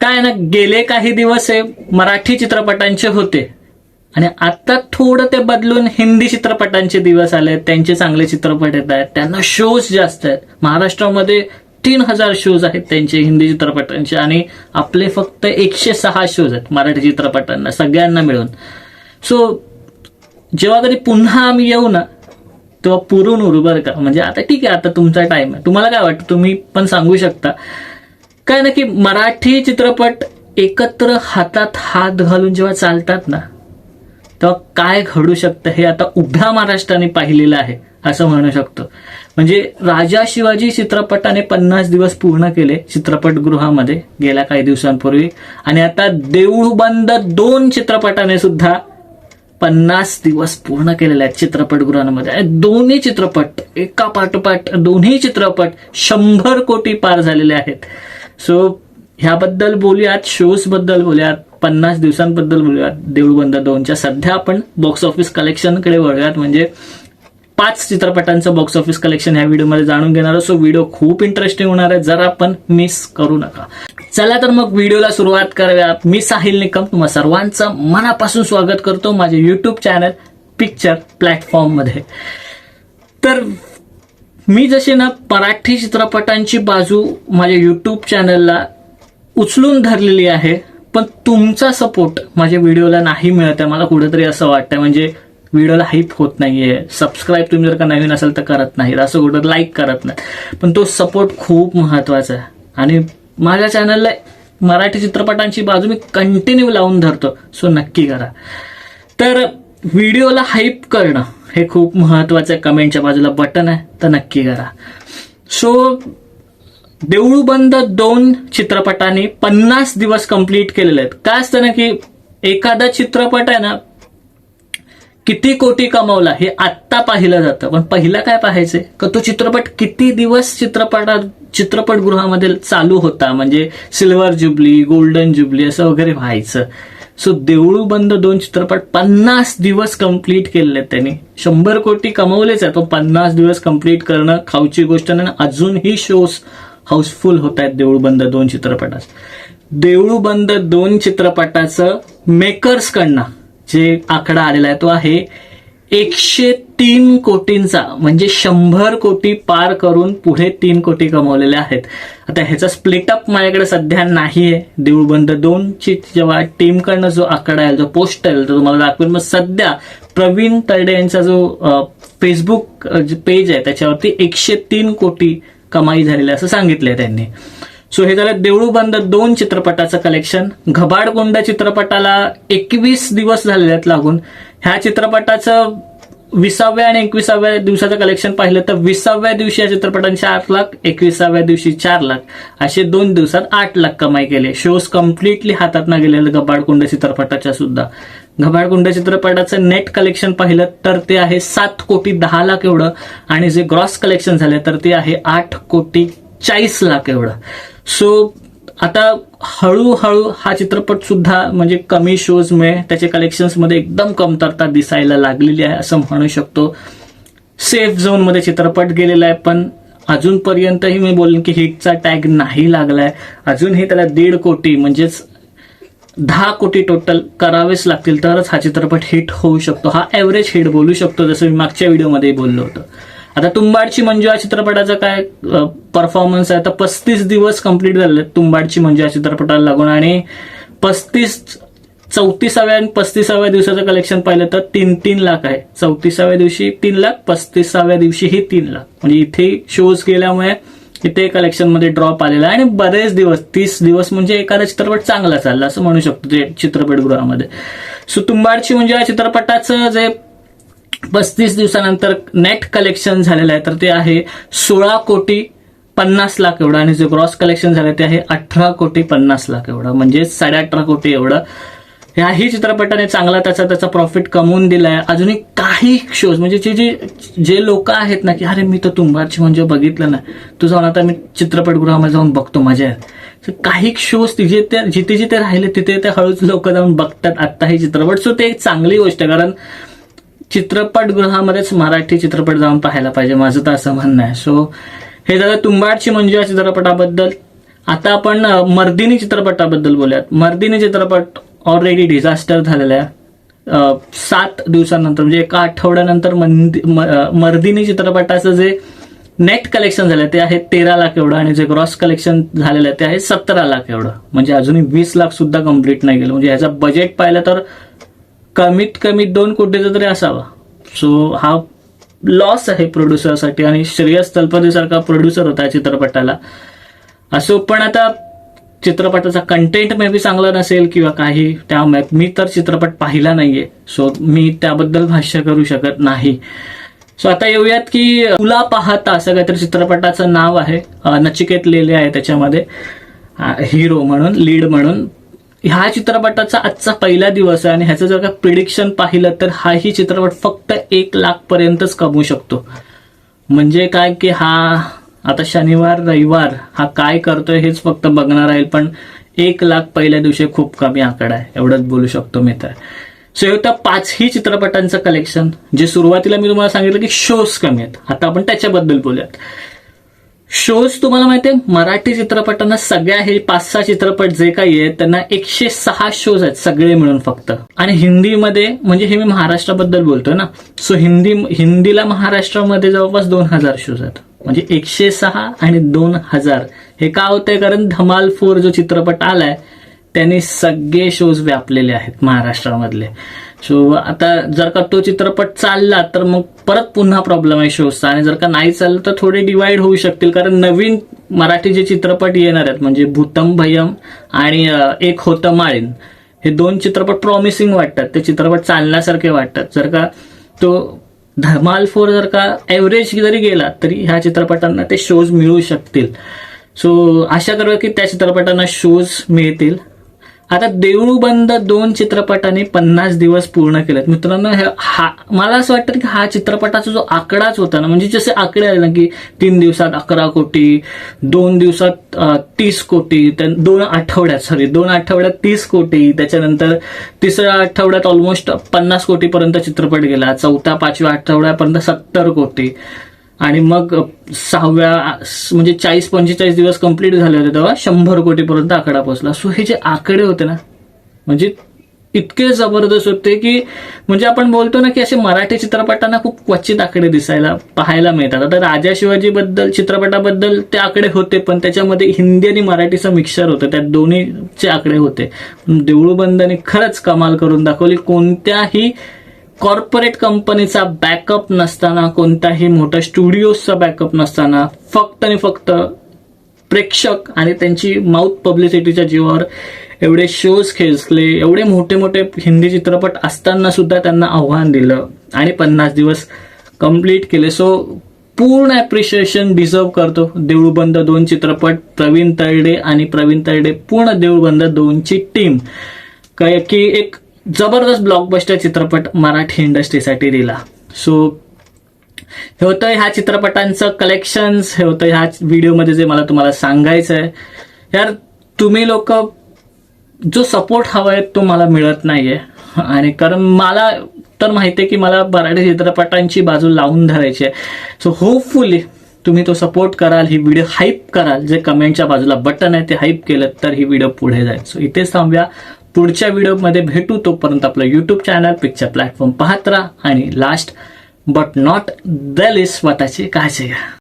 काय ना, गेले काही दिवस हे मराठी चित्रपटांचे होते आणि आता थोडं ते बदलून हिंदी चित्रपटांचे दिवस आले. त्यांचे चांगले चित्रपट येत आहेत, त्यांना शोज जास्त आहेत. महाराष्ट्रामध्ये 3000 शोज आहेत त्यांचे हिंदी चित्रपटांचे आणि आपले फक्त 106 शोज आहेत मराठी चित्रपटांना सगळ्यांना मिळून. सो जेव्हा कधी पुन्हा आम्ही येऊ ना तेव्हा पुरून उरू बरं का. म्हणजे आता ठीक आहे, आता तुमचा टाइम आहे. तुम्हाला काय वाटतं तुम्ही पण सांगू शकता. काय ना की मराठी चित्रपट एकत्र हातात हात घालून जेव्हा चालतात ना तेव्हा काय घडू शकतं हे आता उभ्या महाराष्ट्राने पाहिलेलं आहे असं म्हणू शकतो. म्हणजे राजा शिवाजी चित्रपटाने 50 दिवस पूर्ण केले चित्रपटगृहामध्ये गेल्या काही दिवसांपूर्वी आणि आता देऊळ बंद 2 चित्रपटाने सुद्धा 50 दिवस पूर्ण केलेले आहेत चित्रपटगृहांमध्ये. आणि दोन्ही चित्रपट एका पाठोपाठ दोन्ही चित्रपट 100 कोटी पार झालेले आहेत. सो ह्याबद्दल बोलूयात, शोज बद्दल बोलूयात, 50 दिवसांबद्दल बोलूयात. देऊळ बंद 2च्या सध्या आपण बॉक्स ऑफिस कलेक्शनकडे वळूयात. म्हणजे 5 चित्रपटांचं बॉक्स ऑफिस कलेक्शन ह्या व्हिडिओमध्ये जाणून घेणार आहोत. सो व्हिडिओ खूप इंटरेस्टिंग होणार आहे, जरा आपण मिस करू नका. चला तर मग व्हिडिओला सुरुवात करूया. मी साहिल निकम तुम्हा सर्वांचं मनापासून स्वागत करतो माझे युट्यूब चॅनल पिक्चर प्लॅटफॉर्म मध्ये. तर मी जसे ना मराठी चित्रपटांची बाजू माझ्या युट्यूब चॅनलला उचलून धरलेली आहे, पण तुमचा सपोर्ट माझ्या व्हिडिओला नाही मिळत आहे. मला कुठेतरी असं वाटतंय म्हणजे व्हिडिओला हाईप होत नाहीये. सबस्क्राईब तुम्ही जर का नवीन असेल तर करत नाही, असं कुठं लाईक करत नाही. पण तो सपोर्ट खूप महत्वाचा आहे आणि माझ्या चॅनलला मराठी चित्रपटांची बाजू मी कंटिन्यू लावून धरतो. सो नक्की करा. तर व्हिडिओला हाईप करणं हे खूप महत्वाचं आहे. कमेंटच्या बाजूला बटन आहे तर नक्की करा. सो देऊळ बंद 2 चित्रपटांनी 50 दिवस कंप्लीट केलेले आहेत. काय असतं ना की एखादा चित्रपट आहे ना किती कोटी कमावला हे आत्ता पाहिलं जातं, पण पहिला काय पाहायचंय का तो चित्रपट किती दिवस चित्रपटगृहामध्ये चालू होता. म्हणजे सिल्वर जुबली, गोल्डन जुबली असं वगैरे व्हायचं. सो देऊळ बंद 2 चित्रपट 50 दिवस कंप्लीट केलेले त्यांनी. 100 कोटी कमवलेच आहे, पण 50 दिवस कंप्लीट करणं खाऊची गोष्ट नाही. अजूनही शोज हाऊसफुल होत आहेत देऊळ बंद 2 चित्रपटात. देऊळ बंद 2 चित्रपटाचं मेकर्सकडनं जे आकडा आलेला आहे तो आहे 103 कोटींचा. म्हणजे 100 कोटी पार करून पुढे 3 कोटी कमवलेले आहेत. आता ह्याचा स्प्लिटअप माझ्याकडे सध्या नाहीये. देऊळ बंद 2 ची जेव्हा टीमकडनं जो आकडा आहे, जो पोस्ट आहे तो तुम्हाला दाखवेल. मग सध्या प्रवीण तरडे यांचा जो फेसबुक पेज आहे त्याच्यावरती 103 कोटी कमाई झालेली असं सांगितलंय त्यांनी. सो हे झालं देऊळ बंद 2 चित्रपटाचं कलेक्शन. घबाडकुंड चित्रपटाला 21 दिवस झालेले आहेत लागून. ह्या चित्रपटाचं 20व्या आणि 21व्या दिवसाचं कलेक्शन पाहिलं तर 20व्या दिवशी या चित्रपटाने 4 लाख, 21व्या दिवशी 4 लाख असे 2 दिवसात 8 लाख कमाई केले. शोज कम्प्लिटली हातात ना गेलेलं घबाडकुंड चित्रपटाच्या सुद्धा. घबाडकुंड चित्रपटाचं नेट कलेक्शन पाहिलं तर ते आहे 7 कोटी 10 लाख एवढं आणि जे ग्रॉस कलेक्शन झाले तर ते आहे 8 कोटी 40 लाख एवढं. सो आता हळूहळू हा चित्रपट सुद्धा म्हणजे कमी शोजमुळे त्याच्या कलेक्शन्समध्ये एकदम कमतरता दिसायला लागलेली आहे असं म्हणू शकतो. सेफ झोनमध्ये चित्रपट गेलेला आहे, पण अजूनपर्यंतही मी बोलेन की हिटचा टॅग नाही लागलाय. अजूनही त्याला 1.5 कोटी म्हणजेच 10 कोटी टोटल करावेच लागतील तरच हा चित्रपट हिट होऊ शकतो. हा ऍव्हरेज हिट बोलू शकतो जसं मी मागच्या व्हिडिओमध्ये बोललो होतो. आता तुंबाडची मंजू या चित्रपटाचा काय परफॉर्मन्स आहे तर 35 दिवस कंप्लीट झाले तुंबाडची मंजू या चित्रपटाला लागून आणि 34व्या आणि 35व्या दिवसाचं कलेक्शन पाहिलं तर 3-3 लाख आहे. 34व्या दिवशी 3 लाख, 35व्या दिवशीही 3 लाख. म्हणजे इथे शोज गेल्यामुळे इथे कलेक्शनमध्ये ड्रॉप आलेला आहे आणि बरेच दिवस 30 दिवस म्हणजे एखादा चित्रपट चांगला चालला असं म्हणू शकतो ते चित्रपटगृहामध्ये. सो तुंबाडची मंजू या चित्रपटाचं जे 35 दिवसानंतर नेट कलेक्शन झालेलं आहे तर ते आहे 16 कोटी 50 लाख एवढं आणि जे ग्रॉस कलेक्शन झालं ते आहे 18 कोटी 50 लाख एवढं. म्हणजे 18.5 कोटी एवढं. ह्याही चित्रपटाने चांगला त्याचा प्रॉफिट कमवून दिलाय. अजूनही काही शोज म्हणजे जे लोक आहेत ना की अरे मी तर तुंबाडची म्हणजे बघितलं ना, तू जाऊन आता मी चित्रपटगृहामध्ये जाऊन बघतो मजा आहे. काही शोज जिथे जिथे राहिले तिथे ते हळूच लोक जाऊन बघतात आता हे चित्रपट. सो ते एक चांगली गोष्ट आहे कारण चित्रपटगृहामध्येच मराठी चित्रपट जाऊन पाहायला पाहिजे माझं तर असं म्हणणं आहे. सो हे झालं तुंबाडची मंजू या चित्रपटाबद्दल. आता आपण मर्दिनी चित्रपटाबद्दल बोलूयात. मर्दिनी चित्रपट ऑलरेडी डिझास्टर झालेला आहे. 7 दिवसांनंतर म्हणजे एका आठवड्यानंतर मर्दिनी चित्रपटाचं जे नेट कलेक्शन झालं ते आहे 13 लाख एवढं आणि जे ग्रॉस कलेक्शन झालेलं आहे ते आहे 17 लाख एवढं. म्हणजे अजूनही 20 लाख सुद्धा कम्प्लीट नाही गेलं. म्हणजे ह्याचा बजेट पाहिलं तर कमीत कमी 2 कोटीचा तरी असावा. सो हा लॉस आहे प्रोड्युसरसाठी आणि श्रेयस तलपदेसारखा प्रोड्युसर होता या चित्रपटाला. असो पण आता चित्रपटाचा कंटेंट मे बी चांगला नसेल किंवा काही, त्यामुळे मी तर चित्रपट पाहिला नाहीये सो मी त्याबद्दल भाष्य करू शकत नाही. सो आता येऊयात की तुला पाहता असं काहीतरी चित्रपटाचं नाव आहे. नचिकेत लेले आहे त्याच्यामध्ये हिरो म्हणून, लीड म्हणून. ह्या चित्रपटाचा आजचा पहिला दिवस आहे आणि ह्याचं जर का प्रिडिक्शन पाहिलं तर हाही चित्रपट फक्त 1 लाख पर्यंतच कमवू शकतो. म्हणजे काय की हा आता शनिवार रविवार हा काय करतोय हेच फक्त बघणार आहे, पण 1 लाख पहिल्या दिवशी खूप कमी आकडा आहे एवढंच बोलू शकतो मी तर. सो हे होतं 5ही चित्रपटांचं कलेक्शन, जे सुरुवातीला मी तुम्हाला सांगितलं की शोज कमी आहेत. आता आपण त्याच्याबद्दल बोलूयात. शोज तुम्हाला माहिती आहे मराठी चित्रपटांना सगळ्या हे 5-6 चित्रपट जे काही आहेत त्यांना 106 शोज आहेत सगळे मिळून फक्त. आणि हिंदीमध्ये म्हणजे हे मी महाराष्ट्राबद्दल बोलतोय ना, सो हिंदीला महाराष्ट्रामध्ये जवळपास 2000 शोज आहेत. म्हणजे 106 आणि 2000 हे का होतंय, कारण धमाल 4 जो चित्रपट आलाय त्यांनी सगळे शोज व्यापलेले आहेत महाराष्ट्रामधले. सो आता जर का तो चित्रपट चालला तर मग परत पुन्हा प्रॉब्लेम आहे शोजचा, आणि जर का नाही चाललं तर थोडे डिवाइड होऊ शकतील. कारण नवीन मराठी जे चित्रपट येणार आहेत म्हणजे भूतम भयम आणि एक होतं माळीन, हे 2 चित्रपट प्रॉमिसिंग वाटतात, ते चित्रपट चालण्यासारखे वाटतात. जर का तो धमाल 4 जर का एव्हरेज जरी गेला तरी ह्या चित्रपटांना ते शोज मिळू शकतील. सो आशा करूया की त्या चित्रपटांना शोज मिळतील. आता देऊळ बंद 2 चित्रपटांनी 50 दिवस पूर्ण केलेत. मित्रांनो मला असं वाटतं की हा चित्रपटाचा जो आकडाच होता ना, म्हणजे जसे आकडे आले ना की 3 दिवसात 11 कोटी, 2 दिवसात 30 कोटी, 2 आठवड्यात 30 कोटी, त्याच्यानंतर 3ऱ्या आठवड्यात ऑलमोस्ट 50 कोटीपर्यंत चित्रपट गेला, 4-5व्या आठवड्यापर्यंत 70 कोटी, आणि मग 6व्या म्हणजे 40-45 दिवस कंप्लीट झाले होते तेव्हा 100 कोटीपर्यंत आकडा पोहोचला. सो हे जे आकडे होते ना म्हणजे इतके जबरदस्त होते की म्हणजे आपण बोलतो ना की असे मराठी चित्रपटांना खूप क्वचित आकडे पाहायला मिळतात. आता राजा शिवाजी चित्रपटाबद्दल ते आकडे होते, पण त्याच्यामध्ये हिंदी आणि मराठीचं मिक्सचर होतं, त्यात दोन्हीचे आकडे होते. देऊळ बंदने खरंच कमाल करून दाखवली. कोणत्याही कॉर्पोरेट कंपनीचा बॅकअप नसताना, कोणत्याही मोठ्या स्टुडिओजचा बॅकअप नसताना, फक्त आणि फक्त प्रेक्षक आणि त्यांची माउथ पब्लिसिटीच्या जीवावर एवढे शोज खेचले, एवढे मोठे मोठे हिंदी चित्रपट असताना सुद्धा त्यांना आव्हान दिलं आणि 50 दिवस कंप्लीट केले. सो पूर्ण ॲप्रिशिएशन डिझर्व करतो देऊळ बंद 2 चित्रपट, प्रवीण तरडे आणि प्रवीण तरडे पूर्ण देऊळ बंद 2ची टीम, काय की एक जबरदस्त ब्लॉकबस्टर चित्रपट मराठी इंडस्ट्रीसाठी दिला. सो हे होतं ह्या चित्रपटांचं कलेक्शन्स, हे होतं ह्या व्हिडिओमध्ये जे मला तुम्हाला सांगायचं आहे. यार तुम्ही लोक जो सपोर्ट हवा आहे तो मला मिळत नाहीये, आणि कारण मला तर माहिती आहे की मला मराठी चित्रपटांची बाजू लावून धरायची आहे. सो होपफुली तुम्ही तो सपोर्ट कराल, ही व्हिडिओ हाईप कराल, जे कमेंटच्या बाजूला बटन आहे ते हाईप केलं तर ही व्हिडिओ पुढे जाईल. सो इथेच थांबूया, पुढच्या व्हिडिओमध्ये भेटू. तोपर्यंत आपलं युट्यूब चॅनल पिक्चर प्लॅटफॉर्म पाहत राहा आणि last but not the list स्वतःची काळजी घ्या.